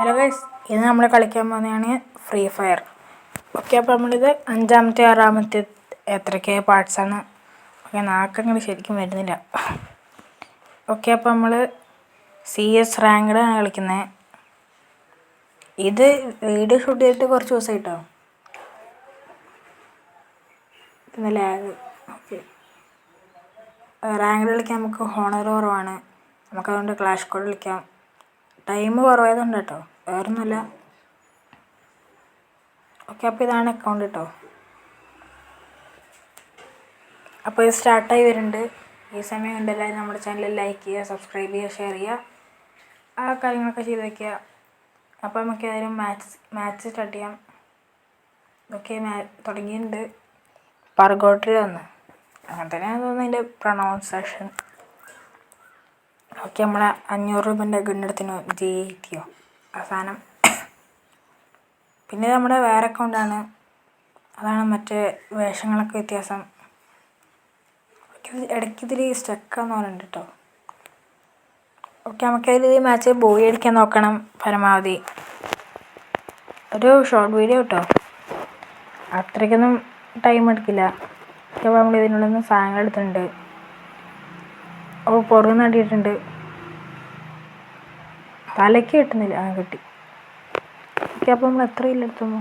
Hello guys, ഇന്ന് നമ്മൾ കളിക്കാൻ പോകുന്നതാണ് ഫ്രീ ഫയർ. ഓക്കെ, അപ്പോൾ നമ്മളിത് 5-ാമത്തെ 6-ാമത്തെ എത്രയൊക്കെ പാർട്സാണ്. ഓക്കെ, നാക്കങ്ങോട്ട് ശരിക്കും വരുന്നില്ല. ഓക്കെ, അപ്പോൾ നമ്മൾ CS റാങ്ക്ഡാണ് കളിക്കുന്നത്. ഇത് വീഡിയോ ഷൂട്ട് ചെയ്തിട്ട് കുറച്ച് ദിവസമായിട്ടോ. പിന്നെ ലാഗ്. ഓക്കെ, റാങ്ക്ഡ് കളിക്കാൻ നമുക്ക് ഹോണർ കുറവാണ്. നമുക്കതുകൊണ്ട് ക്ലാഷ് സ്ക്വാഡ് കളിക്കാം. ടൈം കുറവായതുകൊണ്ട് കേട്ടോ, വേറൊന്നുമില്ല. ഓക്കെ, അപ്പോൾ ഇതാണ് അക്കൗണ്ട് കേട്ടോ. അപ്പോൾ ഇത് സ്റ്റാർട്ടായി വരുന്നുണ്ട്. ഈ സമയം കൊണ്ട് എല്ലാവരും നമ്മുടെ ചാനൽ ലൈക്ക് ചെയ്യുക, സബ്സ്ക്രൈബ് ചെയ്യുക, ഷെയർ ചെയ്യുക, ആ കാര്യങ്ങളൊക്കെ ചെയ്ത് വയ്ക്കുക. അപ്പോൾ നമുക്ക് ഏതായാലും മാച്ച് സ്റ്റാർട്ട് ചെയ്യാം. ഓക്കെ, തുടങ്ങിയിട്ടുണ്ട്. പർഗോട്ടിൽ വന്ന് അങ്ങനെ തന്നെയാണ് തോന്നുന്നു അതിൻ്റെ പ്രൊണൗൺസേഷൻ. ഓക്കെ, നമ്മളെ 500 രൂപേൻ്റെ ഗണ്ണെടുത്തിനോ ജയിക്കോ അവസാനം. പിന്നെ നമ്മുടെ വേറെ അക്കൗണ്ടാണ്, അതാണ് മറ്റേ വേഷങ്ങളൊക്കെ വ്യത്യാസം. ഇടയ്ക്ക് ഇതിൽ സ്റ്റക്കാന്ന് പറയുന്നുണ്ട് കേട്ടോ. ഓക്കെ, നമുക്കതിൽ ഈ മാച്ച് ബോയി അടിക്കാൻ നോക്കണം പരമാവധി. ഒരു ഷോർട്ട് വീഡിയോ കേട്ടോ, അത്രയ്ക്കൊന്നും ടൈം എടുക്കില്ല. അപ്പോൾ നമ്മൾ ഇതിനുള്ളിൽ നിന്ന് സാധനങ്ങൾ എടുത്തിട്ടുണ്ട്. അപ്പോൾ പുറകെ നടിയിട്ടുണ്ട്. തലയ്ക്ക് കിട്ടുന്നില്ല. കിട്ടി. ഓക്കെ, അപ്പോൾ നമ്മൾ എത്ര ഇല്ലെടുത്തുന്നു.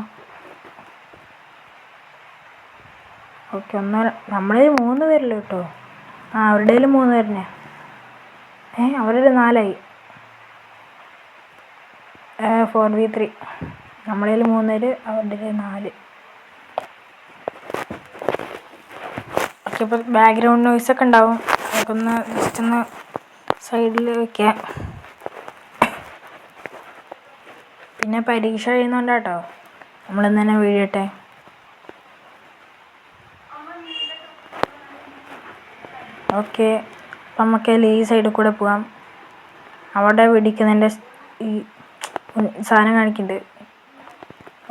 ഓക്കെ, നമ്മളിൽ 3 പേരല്ലോ കേട്ടോ. അവരുടെ 3 പേരന്നെ. അവരുടെ 4ആയി. 4v3. നമ്മളിൽ 3 പേര്, അവരുടെ 4. ഓക്കെ, ഇപ്പോൾ ബാക്ക്ഗ്രൗണ്ട് നോയ്സൊക്കെ ഉണ്ടാവും. അതൊക്കെ ഒന്ന് ജസ്റ്റ് ഒന്ന് സൈഡിൽ വയ്ക്കാം. പിന്നെ പരീക്ഷ കഴിയുന്നുണ്ടാട്ടോ നമ്മളിന്ന് തന്നെ വീഴട്ടെ. ഓക്കെ, അപ്പം നമുക്ക് ഈ സൈഡിൽ കൂടെ പോവാം. അവിടെ വെടിക്കുന്നതിൻ്റെ ഈ സാധനം കാണിക്കുന്നുണ്ട്.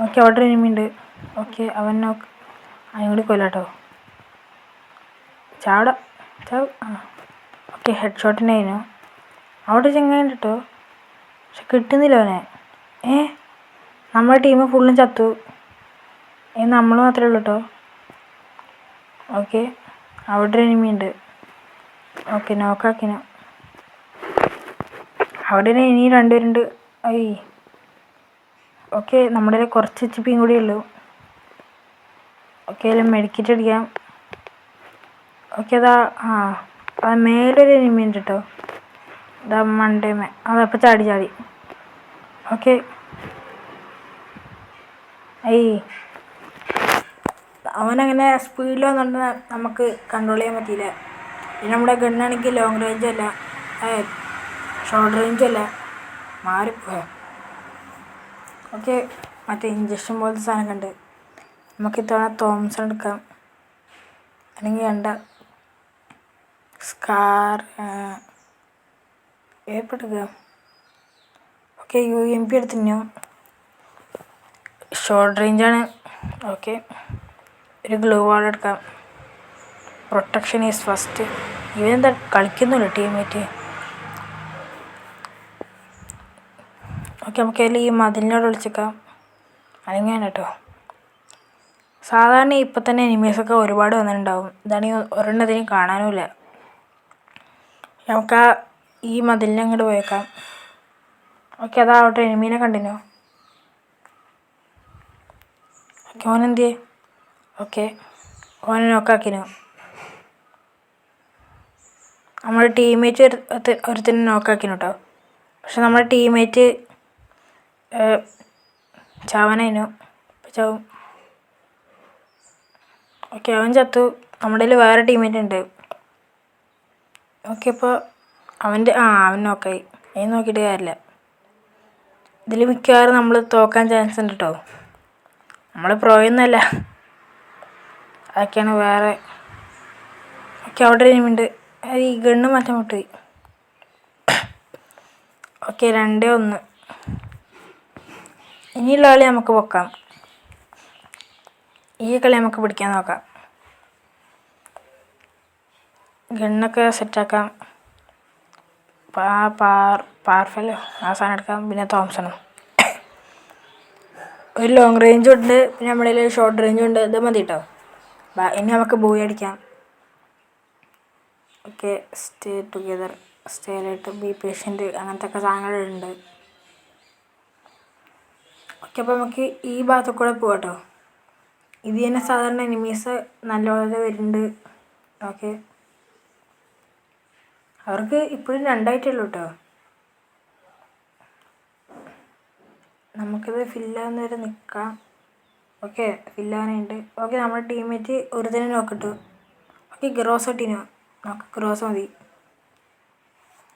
ഓക്കെ, അവിടെ എനിമിയുണ്ട്. ഓക്കെ, അവൻ കൂടി കൊല്ലാട്ടോ. ചാവട. Okay, head ഷോട്ടിനായിരുന്നു. അവിടെ ചെങ്ങായുണ്ട് കേട്ടോ, പക്ഷെ കിട്ടുന്നില്ല അവനെ. നമ്മുടെ ടീം ഫുള്ളും ചത്തു. നമ്മൾ മാത്രമേ ഉള്ളൂ കേട്ടോ. ഓക്കെ, അവിടെ എനിമിയുണ്ട്. ഓക്കെ, നോക്കാക്കിനോ. അവിടെ ഇനി 2 പേരുണ്ട്. ഓക്കെ, നമ്മുടെ കുറച്ച് HP കൂടി ഉള്ളൂ. ഓക്കെ, അതിൽ മെഡിക്കറ്റ് അടിക്കാം. ഓക്കെ, അത് മേലൊരു എനിമിയുണ്ട് കേട്ടോ. ഇതാ മണ്ടേമേ. അതപ്പോൾ ചാടി. ഓക്കെ, അവനങ്ങനെ സ്പീഡിൽ വന്നുകൊണ്ട് നമുക്ക് കൺട്രോൾ ചെയ്യാൻ പറ്റിയില്ല. പിന്നെ നമ്മുടെ ഗണ്ണാണെങ്കിൽ ലോങ് റേഞ്ചല്ല, ഷോർട്ട് റേഞ്ചല്ല, മാറിപ്പോയ. ഓക്കെ, മറ്റേ ഇഞ്ചക്ഷൻ പോലത്തെ സാധനം കണ്ട് നമുക്ക് ഇത്തവണ തോംസൺ എടുക്കാം, അല്ലെങ്കിൽ സ്കാർ ഏപ്പെടുക്കുക. ഓക്കെ, UMP എടുത്തിനു. ഷോർട്ട് റേഞ്ചാണ്. ഓക്കെ, ഒരു ഗ്ലൂ വാൾ എടുക്കാം. Protection is first. ഇവനെന്താ കളിക്കുന്നില്ല ടീമേറ്റ്. ഓക്കെ, നമുക്ക് അതിൽ ഈ മതിലിനോട് വിളിച്ചേക്കാം, അല്ലെങ്കിൽ കേട്ടോ. സാധാരണ ഇപ്പം തന്നെ എനിമീസൊക്കെ ഒരുപാട് വന്നിട്ടുണ്ടാവും. ഇതാണെങ്കിൽ ഒരെണ്ണത്തിനും കാണാനുമില്ല. നമുക്ക് ഈ മതിലിനെ അങ്ങോട്ട് പോയേക്കാം. ഓക്കെ, അതാവട്ടെ, എനിമീനെ കണ്ടിന്യൂ. ഓക്കെ, ഓനെന്തിയേ. ഓക്കെ, ഓനെ നോക്കാക്കിനു. നമ്മുടെ ടീമേറ്റ് ഒരുത്തന്നെ നോക്കാക്കിനു കേട്ടോ. പക്ഷെ നമ്മുടെ ടീമേറ്റ് ചാവാനായിരുന്നു. ചാവും. ഓക്കെ, അവൻ ചത്തു. നമ്മുടെ കയ്യിൽ വേറെ ടീമേറ്റ് ഉണ്ട്. ഓക്കെ, ഇപ്പോൾ അവൻ നോക്കായി. അതിന് നോക്കിയിട്ട് കാര്യമില്ല. ഇതിൽ മിക്കവാറും നമ്മൾ തോക്കാൻ ചാൻസ് ഉണ്ട് കേട്ടോ. നമ്മൾ പ്രോയൊന്നുമല്ല, അതൊക്കെയാണ് വേറെ. ഓക്കെ, അവിടെ എനിമിയുണ്ട്. ഈ ഗണ്ണ് മാറ്റാൻ വിട്ടുപോയി. ഓക്കെ, 2-1. ഇനിയുള്ള കളി നമുക്ക് പൊക്കാം. ഈ കളി നമുക്ക് പിടിക്കാൻ നോക്കാം. ഗണ്ണൊക്കെ സെറ്റാക്കാം. പാർഫലോ ആ സാധനം എടുക്കാം. പിന്നെ തോംസണും. ഒരു ലോങ് റേഞ്ചും ഉണ്ട്, പിന്നെ നമ്മുടെ കയ്യിൽ ഷോർട്ട് റേഞ്ചും ഉണ്ട്. ഇത് മതി കേട്ടോ. ഇനി നമുക്ക് ബൂയി അടിക്കാം. Okay, stay together, stay light, B patient, അങ്ങനത്തെ ഒക്കെ സാധനങ്ങളുണ്ട്. ഓക്കെ, അപ്പോൾ നമുക്ക് ഈ ഭാഗത്തു കൂടെ പോകാം കേട്ടോ. ഇത് തന്നെ സാധാരണ എനിമീസ് നല്ലപോലെ വരുന്നുണ്ട്. ഓക്കെ, അവർക്ക് ഇപ്പോഴും 2 ആയിട്ടുള്ളൂ കേട്ടോ. നമുക്കിത് ഫില്ലാവുന്ന വരെ നിൽക്കാം. ഓക്കെ, ഫില്ലാവാനുണ്ട്. ഓക്കെ, നമ്മുടെ ടീമേറ്റ് ഒരു തന്നെ നോക്കിട്ടു. Okay, gross ഇട്ടിനു. നമുക്ക് ഗ്രോസ് മതി.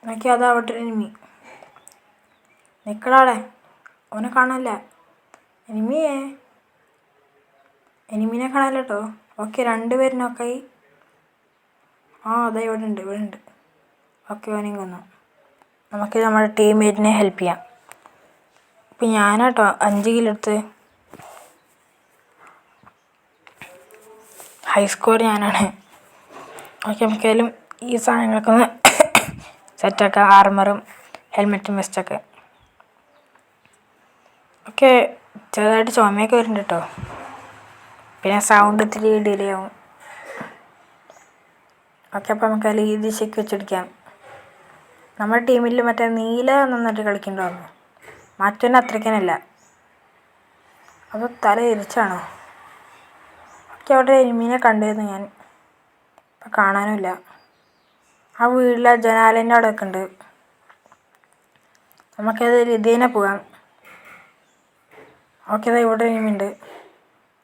നോക്കി അതാവട്ടെ എനിമി നിൽക്കടാടെ, അവനെ കാണാനില്ല. എനിമീനെ കാണാനില്ല കേട്ടോ. ഓക്കെ, 2 പേര് നോക്കായി. അതാ ഇവിടെ ഉണ്ട്. ഓക്കെ, അവനെയും കൊന്നു. നമുക്ക് നമ്മുടെ ടീംമേറ്റിനെ ഹെൽപ്പ് ചെയ്യാം. ഇപ്പം ഞാനാട്ടോ 5 കിലെടുത്ത്. ഹൈ സ്കോർ ഞാനാണ്. ഓക്കെ, നമുക്കായാലും ഈ സാധനങ്ങളൊക്കെ ഒന്ന് സെറ്റാക്കാം. ആർമറും ഹെൽമെറ്റും വെസ്റ്റൊക്കെ. ഓക്കെ, ചെറുതായിട്ട് ചുമയൊക്കെ വരുന്നുണ്ട് കേട്ടോ. പിന്നെ സൗണ്ട് ഇത്തിരി ഡിലേ ആവും. ഓക്കെ, അപ്പോൾ നമുക്ക് അതിൽ ഈ ദിശയ്ക്ക് വെച്ചെടുക്കാം. നമ്മുടെ ടീമിൽ മറ്റേ നീല നന്നായിട്ട് കളിക്കുന്നുണ്ടാവുന്നു. മറ്റൊന്നും അത്രയ്ക്കനല്ല. അപ്പോൾ തല ഇരിച്ചാണോ? ഓക്കെ, അവിടെ എനിമീനെ കണ്ടിരുന്നു ഞാൻ. ഇപ്പം കാണാനുമില്ല. ആ വീട്ടിലെ ജനാലേൻ്റെ അവിടെയൊക്കെ ഉണ്ട്. നമുക്കത് ഇതിനെ പോകാം. ഓക്കെ, അതാ ഇവിടെ എനിമിയുണ്ട്.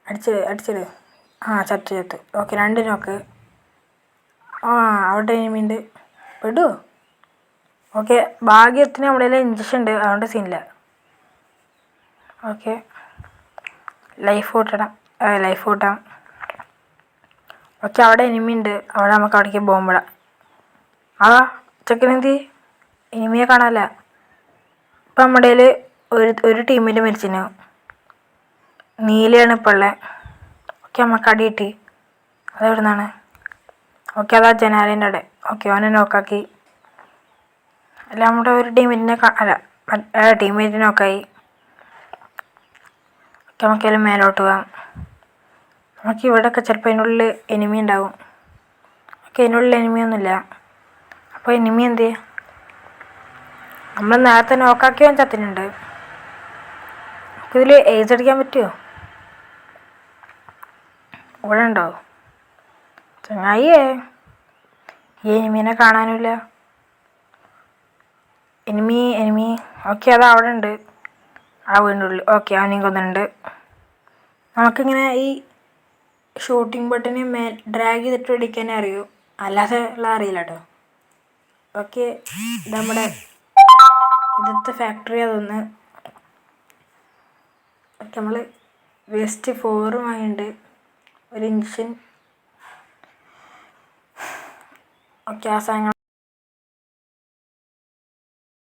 അടിച്ചിട്. ചത്ത്. ഓക്കെ, 2 നോക്ക്. അവിടെ എനിമിയുണ്ട്. പെടുവോ? ഓക്കെ, ഭാഗ്യത്തിന് നമ്മുടെ ഇഞ്ചക്ഷൻ ഉണ്ട്, അതുകൊണ്ട് സീനില്ല. ഓക്കെ, ലൈഫ് കൂട്ടാം. ഓക്കെ, അവിടെ എനിമിയുണ്ട്. അവിടെ നമുക്ക് അവിടേക്ക് ബോംബിടാം. ചെക്കനെന്തി എനിമിയെ കാണാനില്ല. ഇപ്പം നമ്മുടെ ഒരു ടീമിൽ മരിച്ചിനു. നീലയാണ് ഇപ്പോൾ ഉള്ളത്. ഓക്കെ, നമുക്ക് അടി കിട്ടി. അതെവിടെ നിന്നാണ്? ഓക്കെ, അതാ ജനാലിൻ്റെ അവിടെ. ഓക്കെ, അവനെ നോക്കാക്കി. അല്ല, നമ്മുടെ ഒരു ടീമേറ്റിനെ നോക്കായി. ഓക്കെ, നമുക്കെല്ലാം മേലോട്ട് പോകാം. നമുക്ക് ഇവിടെയൊക്കെ ചിലപ്പോൾ അതിനുള്ളിൽ എനിമി ഉണ്ടാവും. ഓക്കെ, അതിനുള്ളിൽ എനിമിയൊന്നുമില്ല. അപ്പോൾ എനിമി എന്ത് ചെയ്യുക? നമ്മൾ നേരത്തെ നോക്കാക്കിയവൻ ചത്തിനുണ്ട്. നമുക്കിതിൽ ഏജ് അടിക്കാൻ പറ്റുമോ? ഇവിടെ ഉണ്ടോ ചങ്ങായിയേ? ഈ എനിമീനെ കാണാനുമില്ല. എനിമി ഓക്കെ, അതാ അവിടെ ഉണ്ട്. ആ വീടിൻ്റെ ഉള്ളിൽ. ഓക്കെ, അവനെയും കൊന്നിട്ടുണ്ട്. നമുക്കിങ്ങനെ ഈ ഷൂട്ടിംഗ് ബട്ടനെ ഡ്രാഗ് ചെയ്തിട്ട് അടിക്കാനേ അറിയൂ, അല്ലാതെ ഉള്ള അറിയില്ല കേട്ടോ. ഓക്കെ, നമ്മുടെ ഇന്നത്തെ ഫാക്ടറി അതൊന്ന്. ഓക്കെ, നമ്മൾ വേസ്റ്റ് 4 വാങ്ങിയിട്ടുണ്ട്. ഒരു ഇഞ്ചക്ഷൻ. ഓക്കെ, ആ സാധനങ്ങൾ